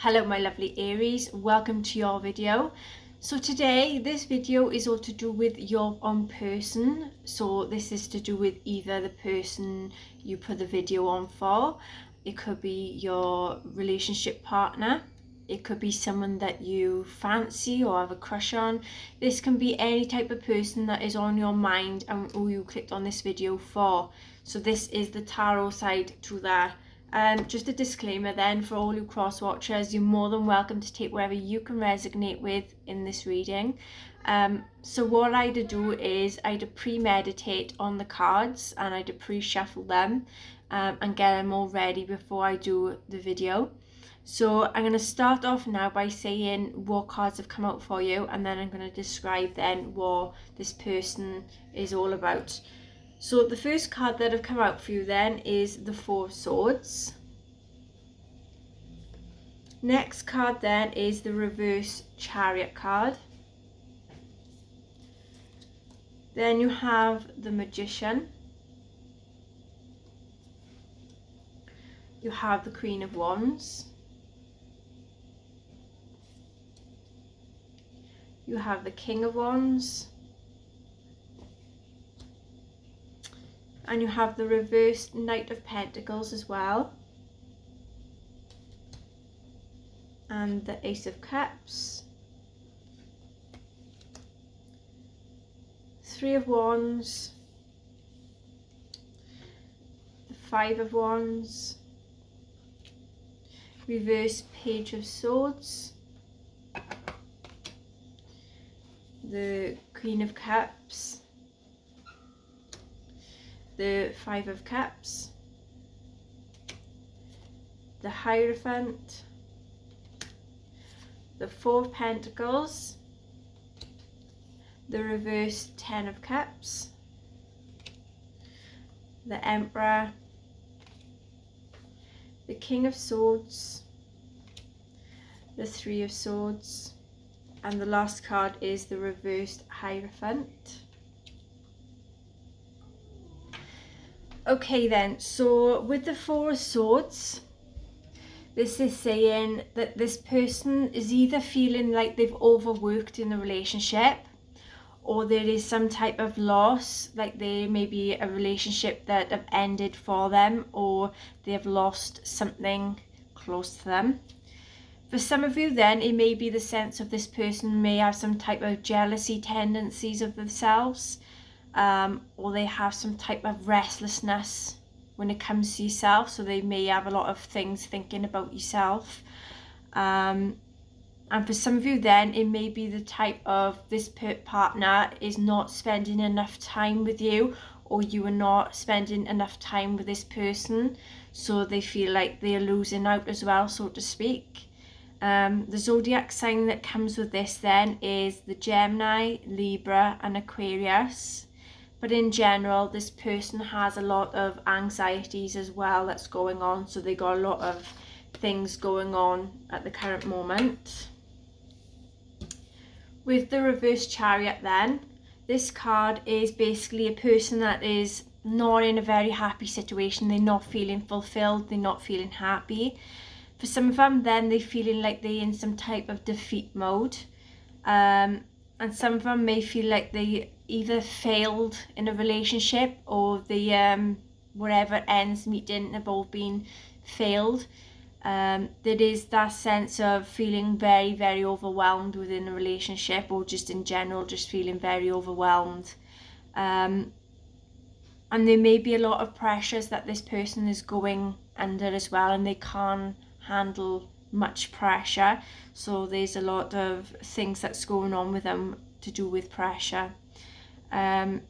Hello my lovely Aries, welcome to your video. So today this video is all to do with your own person. So this is to do with either the person you put the video on for, it could be your relationship partner, it could be someone that you fancy or have a crush on. This can be any type of person that is on your mind and who you clicked on this video for. So this is the tarot side to that. Just a disclaimer then, for all you cross watchers, you're more than welcome to take whatever you can resonate with in this reading. So what I'd do is I'd premeditate on the cards and I'd pre-shuffle them and get them all ready before I do the video. So I'm going to start off now by saying what cards have come out for you, and then I'm going to describe then what this person is all about. So the first card that have come out for you then is the Four of Swords. Next card then is the reverse Chariot card. Then you have the Magician. You have the Queen of Wands. You have the King of Wands. And you have the reversed Knight of Pentacles as well. And the Ace of Cups. Three of Wands. The Five of Wands. Reverse Page of Swords. The Queen of Cups. The Five of Cups, the Hierophant, the Four of Pentacles, the reverse Ten of Cups, the Emperor, the King of Swords, the Three of Swords, and the last card is the reversed Hierophant. Okay then, so with the Four of Swords, this is saying that this person is either feeling like they've overworked in the relationship, or there is some type of loss, like there may be a relationship that have ended for them, or they have lost something close to them. For some of you then, it may be the sense of this person may have some type of jealousy tendencies of themselves. Or they have some type of restlessness when it comes to yourself, so they may have a lot of things thinking about yourself. And for some of you then, it may be the type of this partner is not spending enough time with you, or you are not spending enough time with this person, so they feel like they're losing out as well, so to speak. The zodiac sign that comes with this then is the Gemini, Libra and Aquarius. But in general, this person has a lot of anxieties as well that's going on. So they got a lot of things going on at the current moment. With the reverse Chariot then, this card is basically a person that is not in a very happy situation. They're not feeling fulfilled. They're not feeling happy. For some of them then, they're feeling like they're in some type of defeat mode. And some of them may feel like they either failed in a relationship, or the whatever ends meeting have all been failed. There is that sense of feeling very, very overwhelmed within a relationship, or just in general, just feeling very overwhelmed. And there may be a lot of pressures that this person is going under as well, and they can't handle much pressure. So there's a lot of things that's going on with them to do with pressure. And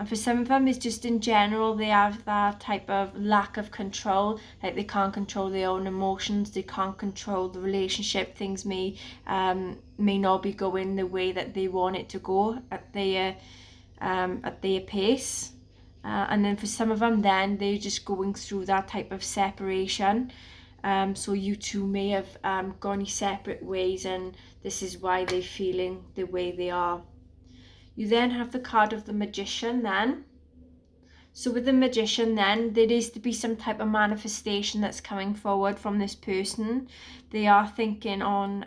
for some of them, it's just in general, they have that type of lack of control, like they can't control their own emotions, they can't control the relationship. Things may not be going the way that they want it to go at their pace. And then for some of them then, they're just going through that type of separation. So you two may have gone your separate ways, and this is why they're feeling the way they are. You then have the card of the Magician then. So with the Magician then, there is to be some type of manifestation that's coming forward from this person. They are thinking on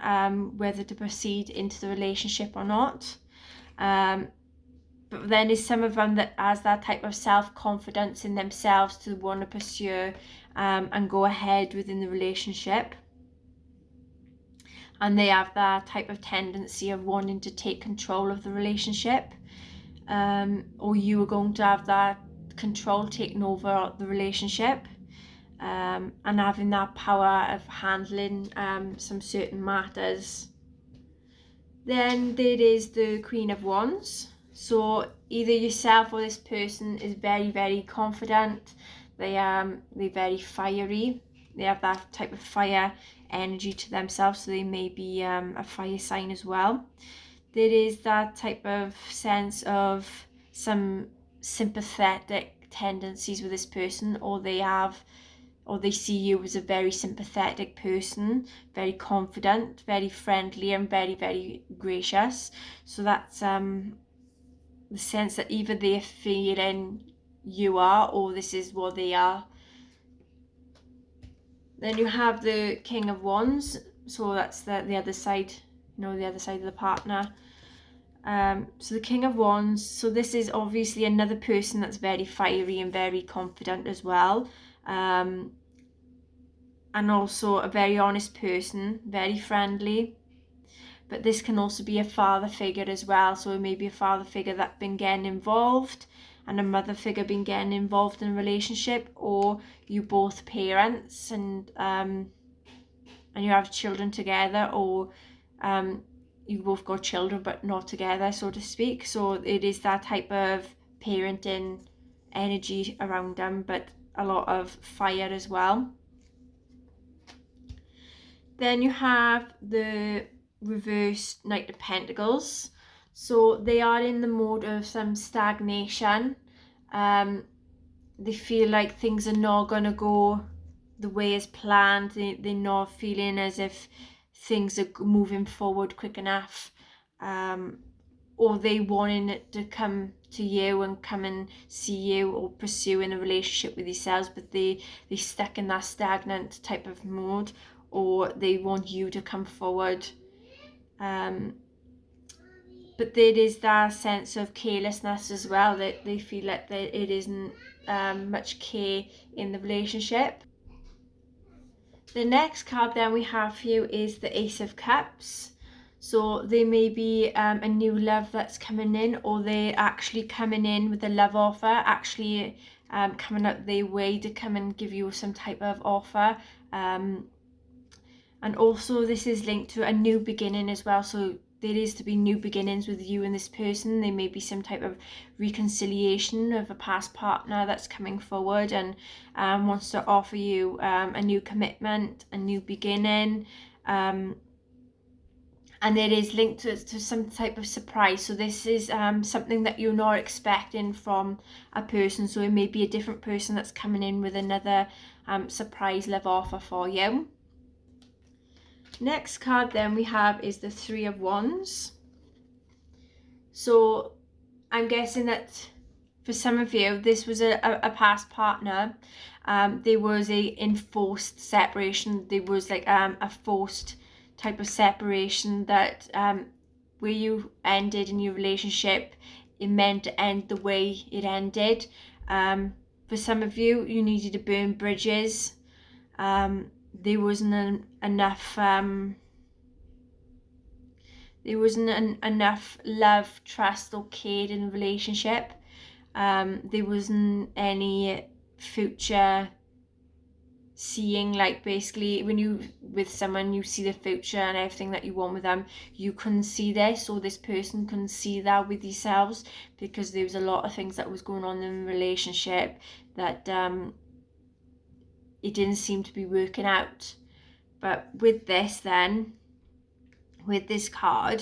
whether to proceed into the relationship or not. But then there's some of them that has that type of self-confidence in themselves to want to pursue and go ahead within the relationship. And they have that type of tendency of wanting to take control of the relationship. Or you are going to have that control taking over the relationship, and having that power of handling some certain matters. Then there is the Queen of Wands. So either yourself or this person is very, very confident. They're very fiery. They have that type of fire energy to themselves, so they may be a fire sign as well. There is that type of sense of some sympathetic tendencies with this person, or they see you as a very sympathetic person, very confident, very friendly, and very, very gracious. So that's the sense that either they're feeling you are, or this is what they are. Then you have the King of Wands. So that's the other side, the other side of the partner. So the King of Wands, so this is obviously another person that's very fiery and very confident as well, and also a very honest person, very friendly. But this can also be a father figure as well, so it may be a father figure that's been getting involved and a mother figure been getting involved in a relationship, or you both parents and you have children together, or you both got children but not together, so to speak. So it is that type of parenting energy around them, but a lot of fire as well. Then you have the reversed Knight of Pentacles. So they are in the mode of some stagnation. They feel like things are not going to go the way as planned. They're not feeling as if things are moving forward quick enough, or they wanting it to come to you and come and see you or pursue in a relationship with yourselves, but they're stuck in that stagnant type of mode, or they want you to come forward. But there is that sense of carelessness as well, that they feel like it isn't much care in the relationship. The next card then we have for you is the Ace of Cups. So there may be a new love that's coming in, or they're actually coming in with a love offer, actually coming up their way to come and give you some type of offer. And also this is linked to a new beginning as well. So there is to be new beginnings with you and this person. There may be some type of reconciliation of a past partner that's coming forward and wants to offer you a new commitment, a new beginning. And it is linked to some type of surprise. So this is something that you're not expecting from a person. So it may be a different person that's coming in with another surprise love offer for you. Next card then we have is the Three of Wands. So I'm guessing that for some of you, this was a past partner. There was a enforced separation. There was like a forced type of separation that where you ended in your relationship, it meant to end the way it ended. For some of you, you needed to burn bridges. There wasn't enough love, trust or care in the relationship. There wasn't any future seeing, like basically when you with someone you see the future and everything that you want with them, you couldn't see this, or this person couldn't see that with yourselves, because there was a lot of things that was going on in the relationship that it didn't seem to be working out. But with this then, with this card,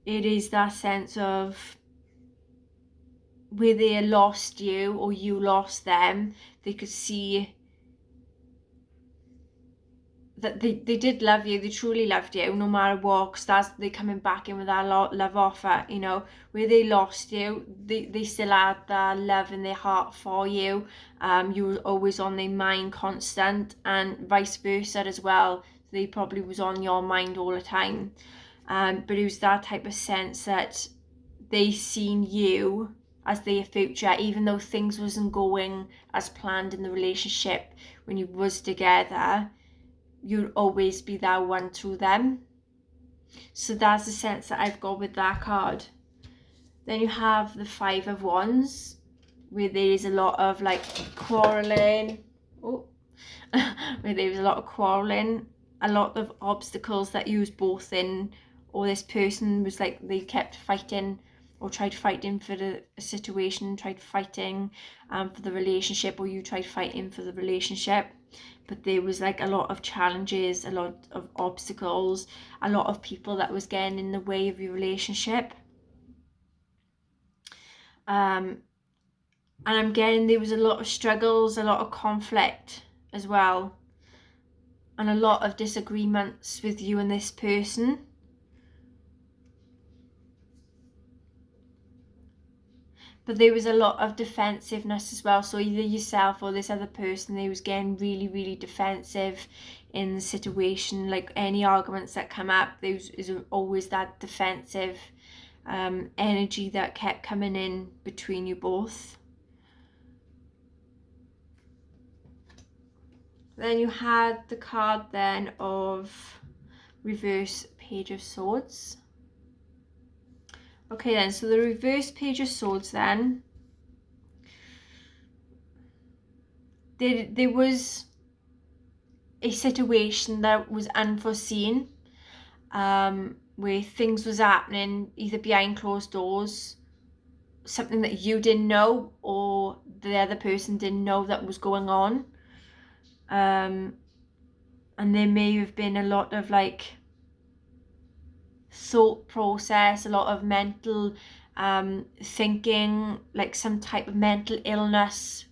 it is that sense of where they lost you or you lost them. They could see that they did love you, they truly loved you, no matter what, because they're coming back in with that love offer, you know, where they lost you, they still had that love in their heart for you. You were always on their mind constant, and vice versa as well. They probably was on your mind all the time. But it was that type of sense that they seen you as their future, even though things wasn't going as planned in the relationship when you was together. You'll always be that one to them. So that's the sense that I've got with that card. Then you have the Five of Wands, where there is a lot of like quarreling. Oh, where there was a lot of quarreling, a lot of obstacles that you was both in, or this person was like, they kept fighting or tried fighting for the situation, tried fighting for the relationship, or you tried fighting for the relationship. But there was like a lot of challenges, a lot of obstacles, a lot of people that was getting in the way of your relationship. And I'm getting there was a lot of struggles, a lot of conflict as well, and a lot of disagreements with you and this person. But there was a lot of defensiveness as well. So either yourself or this other person, they was getting really, really defensive in the situation. Like any arguments that come up, there is always that defensive energy that kept coming in between you both. Then you had the card then of reverse Page of Swords. Okay then, so the reverse Page of Swords then, there was a situation that was unforeseen, where things was happening either behind closed doors, something that you didn't know or the other person didn't know that was going on. And there may have been a lot of like thought process, a lot of mental thinking, like some type of mental illness,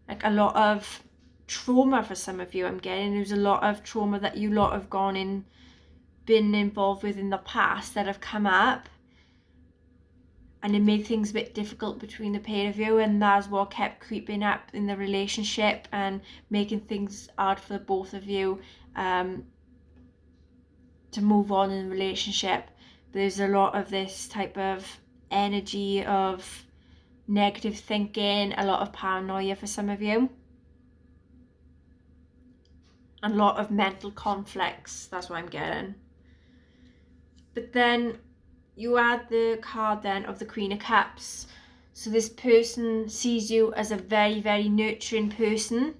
like a lot of trauma for some of you. I'm getting there's a lot of trauma that you lot have been involved with in the past that have come up, and it made things a bit difficult between the pair of you, and that's what kept creeping up in the relationship and making things hard for the both of you to move on in the relationship. There's a lot of this type of energy of negative thinking, a lot of paranoia for some of you, and a lot of mental conflicts. That's what I'm getting. But then you add the card then of the Queen of Cups. So this person sees you as a very, very nurturing person,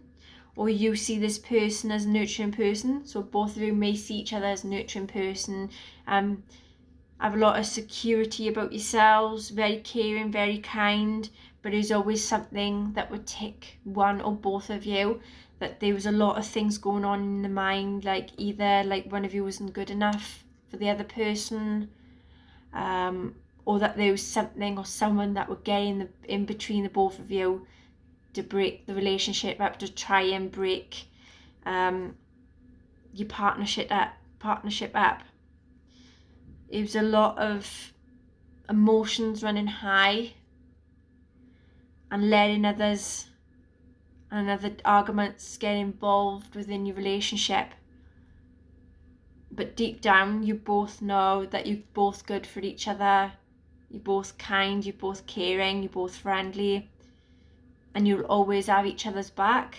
or you see this person as a nurturing person. So both of you may see each other as a nurturing person. Have a lot of security about yourselves, very caring, very kind, but there's always something that would tick one or both of you, that there was a lot of things going on in the mind, like either like one of you wasn't good enough for the other person, or that there was something or someone that would get in between the both of you to break the relationship up, to try and break your partnership up. It was a lot of emotions running high and letting others and other arguments get involved within your relationship. But deep down, you both know that you're both good for each other. You're both kind, you're both caring, you're both friendly, and you'll always have each other's back.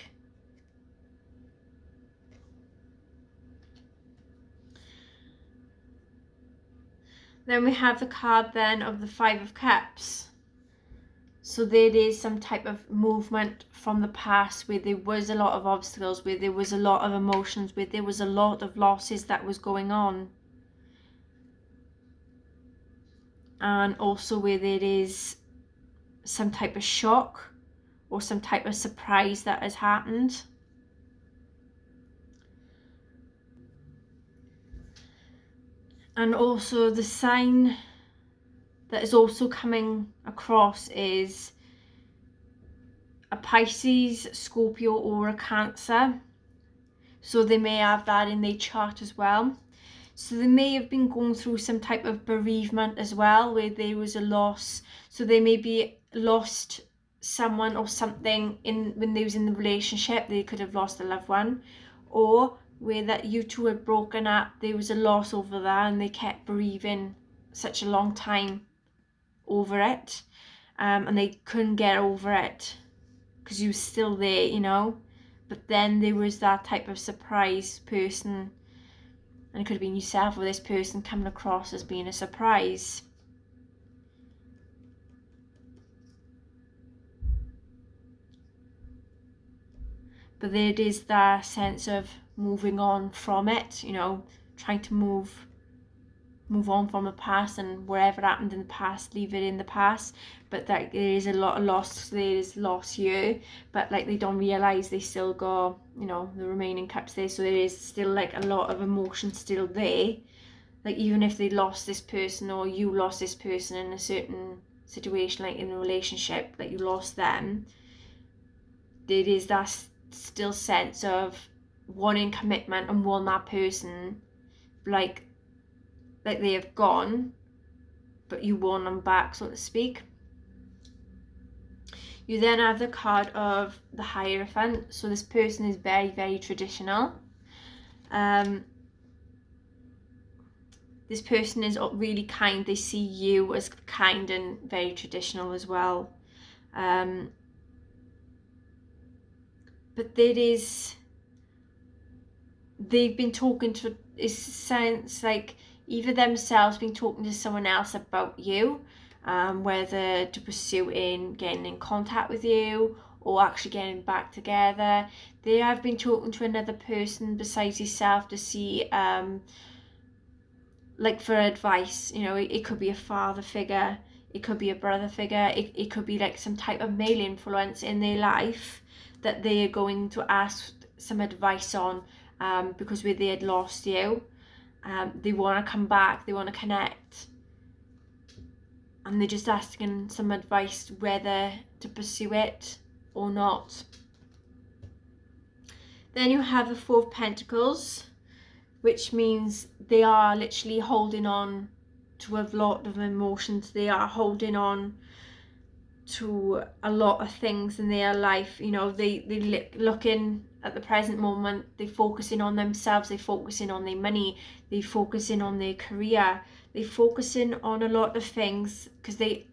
Then we have the card then of the Five of Cups. So there is some type of movement from the past where there was a lot of obstacles, where there was a lot of emotions, where there was a lot of losses that was going on. And also where there is some type of shock or some type of surprise that has happened. And also the sign that is also coming across is a Pisces, Scorpio or a Cancer. So they may have that in their chart as well. So they may have been going through some type of bereavement as well, where there was a loss. So they maybe lost someone or something when they was in the relationship. They could have lost a loved one, or where that you two had broken up, there was a loss over that, and they kept bereaving such a long time over it, and they couldn't get over it because you were still there, you know. But then there was that type of surprise person, and it could have been yourself or this person coming across as being a surprise. But there is that sense of moving on from it, you know, trying to move on from the past, and whatever happened in the past, leave it in the past. But that there is a lot of loss, there is loss here, but like they don't realize they still got, you know, the remaining cups there. So there is still like a lot of emotion still there. Like even if they lost this person, or you lost this person in a certain situation, like in a relationship, like you lost them, there is that still sense of wanting commitment and want that person, like they have gone, but you want them back, so to speak. You then have the card of the Hierophant. So this person is very, very traditional. This person is really kind. They see you as kind and very traditional as well. But they've been talking to, it sounds like either themselves been talking to someone else about you, whether to pursue in getting in contact with you or actually getting back together. They have been talking to another person besides yourself to see, like for advice, you know. It could be a father figure, it could be a brother figure, it could be like some type of male influence in their life that they are going to ask some advice on, because where they had lost you, they want to come back, they want to connect, and they're just asking some advice whether to pursue it or not. Then you have the Four of Pentacles, which means they are literally holding on to a lot of emotions. They are holding on to a lot of things in their life. You know, they looking at the present moment, they're focusing on themselves, they're focusing on their money, they're focusing on their career, they're focusing on a lot of things because they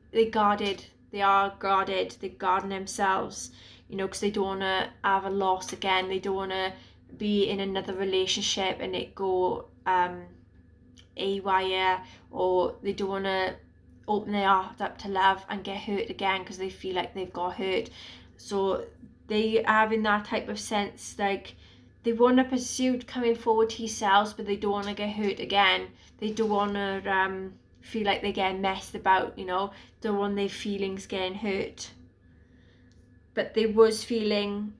are guarded, they're guarding themselves, you know, because they don't want to have a loss again, they don't want to be in another relationship and it go AWR, or they don't want to open their heart up to love and get hurt again because they feel like they've got hurt. So they have in that type of sense, like they want to pursue coming forward to yourselves, but they don't want to get hurt again. They don't want to feel like they're getting messed about, you know, don't want their feelings getting hurt. But they was feeling,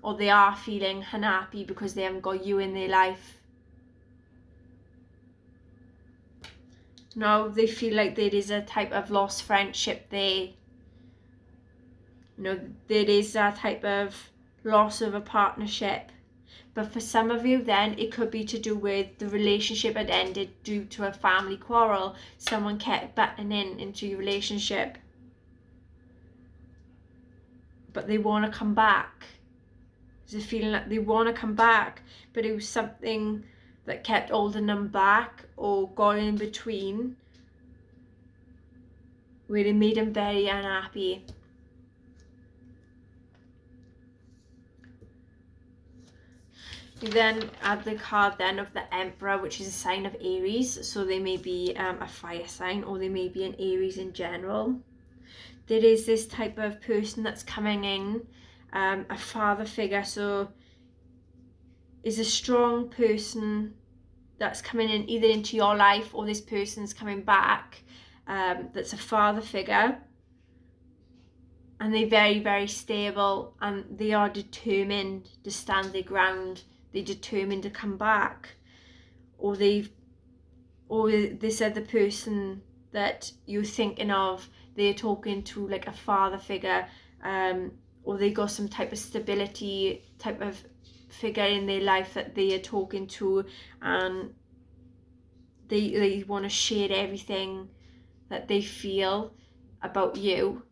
or they are feeling unhappy because they haven't got you in their life. No, they feel like there is a type of lost friendship there. You know, there is that type of loss of a partnership. But for some of you then, it could be to do with the relationship had ended due to a family quarrel. Someone kept butting into your relationship. But they want to come back. There's a feeling like they want to come back, but it was something that kept holding them back or got in between, where it made them very unhappy. You then add the card then of the Emperor, which is a sign of Aries. So they may be a fire sign, or they may be an Aries in general. There is this type of person that's coming in, a father figure. So is a strong person that's coming in either into your life, or this person's coming back, that's a father figure, and they're very, very stable, and they are determined to stand their ground. They're determined to come back, or this other person that you're thinking of, they're talking to like a father figure, or they got some type of stability, type of figure in their life that they are talking to, and they want to share everything that they feel about you,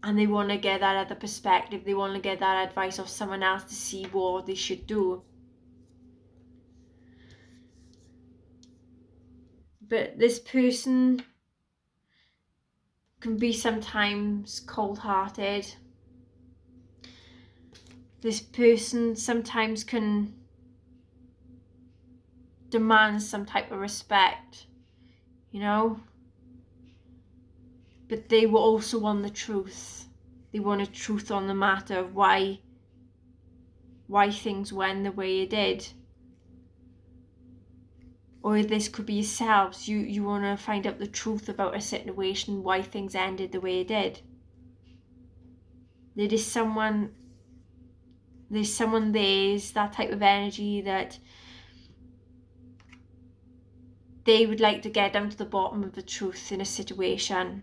and they want to get that other perspective. They want to get that advice of someone else to see what they should do. But this person can be sometimes cold-hearted. This person sometimes can demand some type of respect, you know, but they will also want the truth. They want a truth on the matter of why things went the way it did. Or this could be yourselves. You want to find out the truth about a situation, why things ended the way it did. There's someone there's that type of energy that they would like to get down to the bottom of the truth in a situation.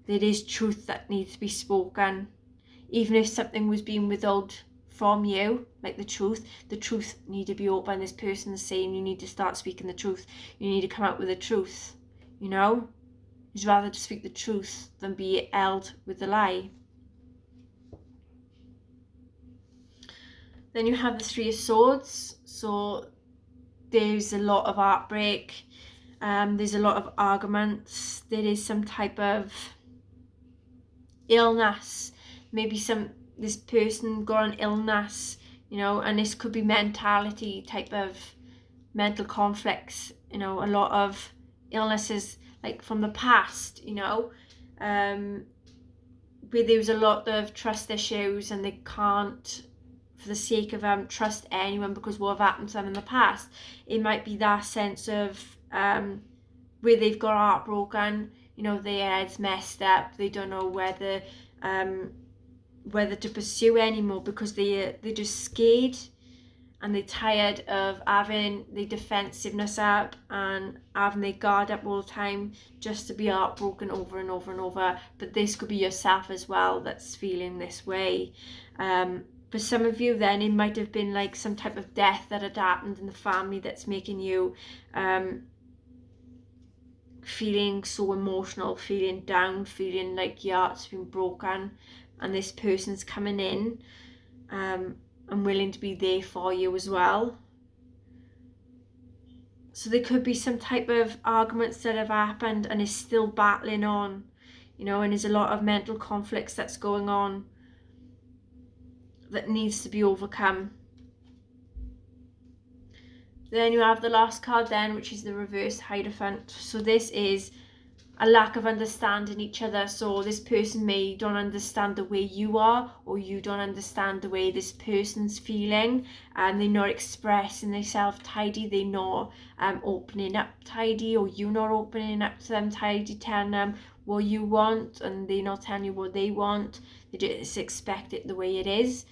There is truth that needs to be spoken. Even if something was being withheld from you, like the truth need to be open. This person's saying you need to start speaking the truth. You need to come out with the truth, you know? It's rather to speak the truth than be held with the lie. Then you have the Three of Swords. So there's a lot of heartbreak. There's a lot of arguments. There is some type of illness. Maybe this person got an illness, you know, and this could be mental conflicts, you know, a lot of illnesses like from the past, you know, where there was a lot of trust issues and they can't, for the sake of trust anyone because what have happened to them in the past. It might be that sense of where they've got heartbroken, you know, their head's messed up, they don't know whether to pursue anymore because they're just scared and they're tired of having the defensiveness up and having their guard up all the time just to be heartbroken over and over and over. But this could be yourself as well that's feeling this way. For some of you then, it might have been like some type of death that had happened in the family that's making you feeling so emotional, feeling down, feeling like your heart's been broken, and this person's coming in and willing to be there for you as well. So there could be some type of arguments that have happened and is still battling on, you know, and there's a lot of mental conflicts that's going on that needs to be overcome. Then you have the last card then, which is the reverse Hierophant. So this is a lack of understanding each other. So this person may don't understand the way you are, or you don't understand the way this person's feeling, and they're not expressing themselves tidy, they're not opening up tidy, or you're not opening up to them tidy, telling them what you want, and they're not telling you what they want. They just expect it the way it is.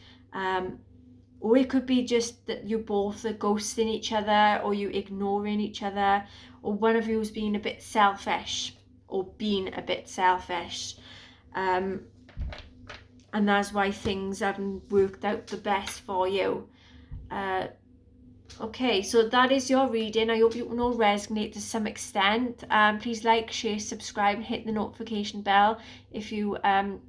Or it could be just that you both are ghosting each other, or you ignoring each other, or one of you is being a bit selfish, and that's why things haven't worked out the best for you. Okay, so that is your reading. I hope you can all resonate to some extent. Please like, share, subscribe, and hit the notification bell if you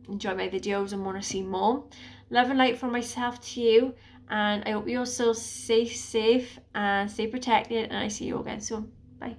enjoy my videos and want to see more. Love and light from myself to you, and I hope you all still stay safe and stay protected, and I see you all again soon. Bye.